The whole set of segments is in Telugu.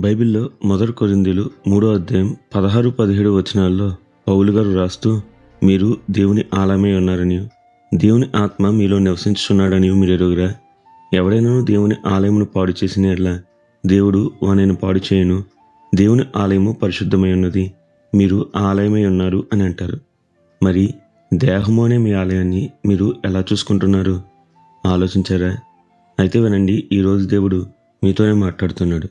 బైబిల్లో మొదటి కొరింథీయులు 3వ అధ్యాయం 16-17 వచనాల్లో పౌలు గారు రాస్తూ, మీరు దేవుని ఆలయమై ఉన్నారని, దేవుని ఆత్మ మీలో నివసించుచున్నాడని మీరు ఎరుగురా. ఎవడైనా దేవుని ఆలయమును పాడు చేసిన యెడల దేవుడు వానిని పాడు చేయను. దేవుని ఆలయము పరిశుద్ధమై ఉన్నది, మీరు ఆలయమై ఉన్నారు అని అంటారు. మరి దేహము అనే మీ ఆలయాన్ని మీరు ఎలా చూసుకుంటున్నారు? ఆలోచించారా? అయితే వినండి, ఈరోజు దేవుడు మీతోనే మాట్లాడుతున్నాడు.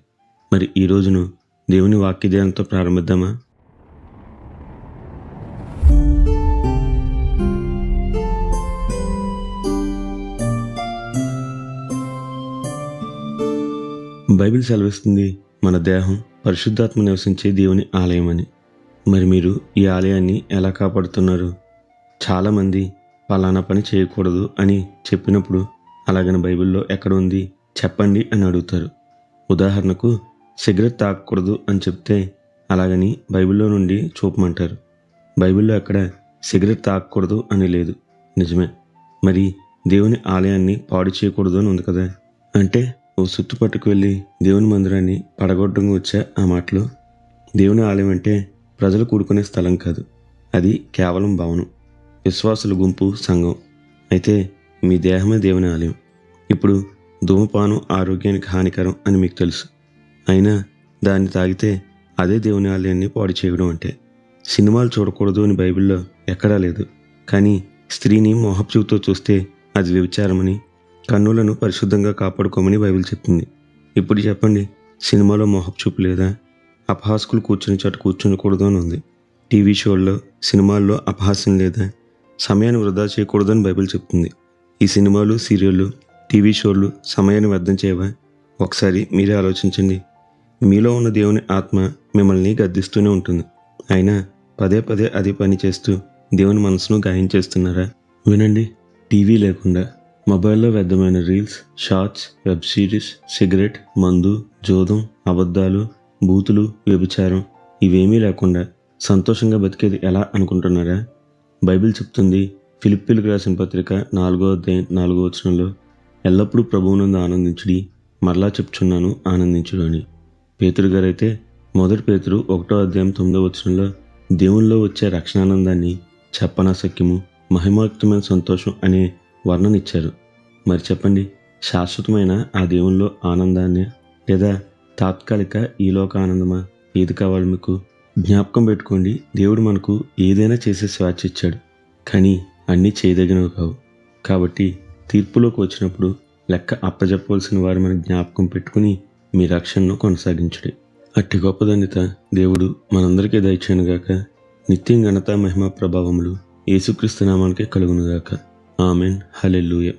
మరి ఈ రోజును దేవుని వాక్య ధ్యానంతో ప్రారంభిద్దామా? బైబిల్ సెలవిస్తుంది, మన దేహం పరిశుద్ధాత్మ నివసించే దేవుని ఆలయం అని. మరి మీరు ఈ ఆలయాన్ని ఎలా కాపాడుతున్నారు? చాలామంది పలానా పని చేయకూడదు అని చెప్పినప్పుడు, అలాగని బైబిల్లో ఎక్కడ ఉంది చెప్పండి అని అడుగుతారు. ఉదాహరణకు, సిగరెట్ తాగకూడదు అని చెప్తే అలాగని బైబిల్లో నుండి చూపమంటారు. బైబిల్లో ఎక్కడ సిగరెట్ తాగకూడదు అని లేదు, నిజమే. మరి దేవుని ఆలయాన్ని పాడు చేయకూడదు అని ఉంది కదా. అంటే ఓ సుత్తు పట్టుకు వెళ్ళి దేవుని మందిరాన్ని పడగొట్టంగా వచ్చా ఆ మాటలు? దేవుని ఆలయం అంటే ప్రజలు కూడుకునే స్థలం కాదు, అది కేవలం భవనం, విశ్వాసుల గుంపు, సంఘం. అయితే మీ దేహమే దేవుని ఆలయం. ఇప్పుడు ధూమపానం ఆరోగ్యానికి హానికరం అని మీకు తెలుసు, అయినా దాన్ని తాగితే అదే దేవుని ఆలయాన్ని పాడు చేయడం అంటే. సినిమాలు చూడకూడదు అని బైబిల్లో ఎక్కడా లేదు, కానీ స్త్రీని మోహపు చూపుతో చూస్తే అది వ్యభిచారమని, కన్నులను పరిశుద్ధంగా కాపాడుకోమని బైబిల్ చెప్తుంది. ఇప్పుడు చెప్పండి, సినిమాలో మోహపు చూపు లేదా? అపహాసకులు కూర్చుని చోట కూర్చోకూడదు అని ఉంది. టీవీ షోల్లో, సినిమాల్లో అపహాస్యం లేదా? సమయాన్ని వృధా చేయకూడదు అని బైబిల్ చెప్తుంది. ఈ సినిమాలు, సీరియళ్ళు, టీవీ షోలు సమయాన్ని వ్యర్థం చేయవా? ఒకసారి మీరే ఆలోచించండి. మీలో ఉన్న దేవుని ఆత్మ మిమ్మల్ని గద్దిస్తూనే ఉంటుంది, అయినా పదే పదే అదే పని చేస్తూ దేవుని మనసును గాయం. వినండి, టీవీ లేకుండా మొబైల్లో వ్యర్థమైన reels, shorts, web series, cigarette, మందు, జోదం, అబద్ధాలు, బూతులు, వ్యభిచారం ఇవేమీ లేకుండా సంతోషంగా బతికేది ఎలా అనుకుంటున్నారా? బైబిల్ చెప్తుంది, ఫిలిప్పీలకు రాసిన పత్రిక 4వ అధ్యాయం 4వ వచనంలో, ఎల్లప్పుడూ ప్రభువునందు ఆనందించుడి, మరలా చెప్తున్నాను ఆనందించుడు అని. పేతురు గారైతే మొదటి పేతురు 1వ అధ్యాయం 9వ వచనంలో దేవునిలో వచ్చే రక్షణానందాన్ని చెప్పనాశక్యము, మహిమాయుక్తమైన సంతోషం అనే వర్ణన ఇచ్చారు. మరి చెప్పండి, శాశ్వతమైన ఆ దేవునిలో ఆనందాన్ని లేదా తాత్కాలిక ఈలోక ఆనందమా? ఏది కావాలి మీకు? జ్ఞాపకం పెట్టుకోండి, దేవుడు మనకు ఏదైనా చేసే స్వేచ్ఛ ఇచ్చాడు, కానీ అన్నీ చేయదగినవి కావు. కాబట్టి తీర్పులోకి వచ్చినప్పుడు లెక్క అప్పజెప్పవలసిన వారు మన జ్ఞాపకం పెట్టుకుని మీ రక్షణను కొనసాగించుడి. అట్టి గొప్ప ధన్యత దేవుడు మనందరికీ దయచేయనుగాక. నిత్యం ఘనత, మహిమ, ప్రభావములు యేసుక్రీస్తు నామానికే కలుగునుగాక. ఆమెన్. హల్లెలూయా.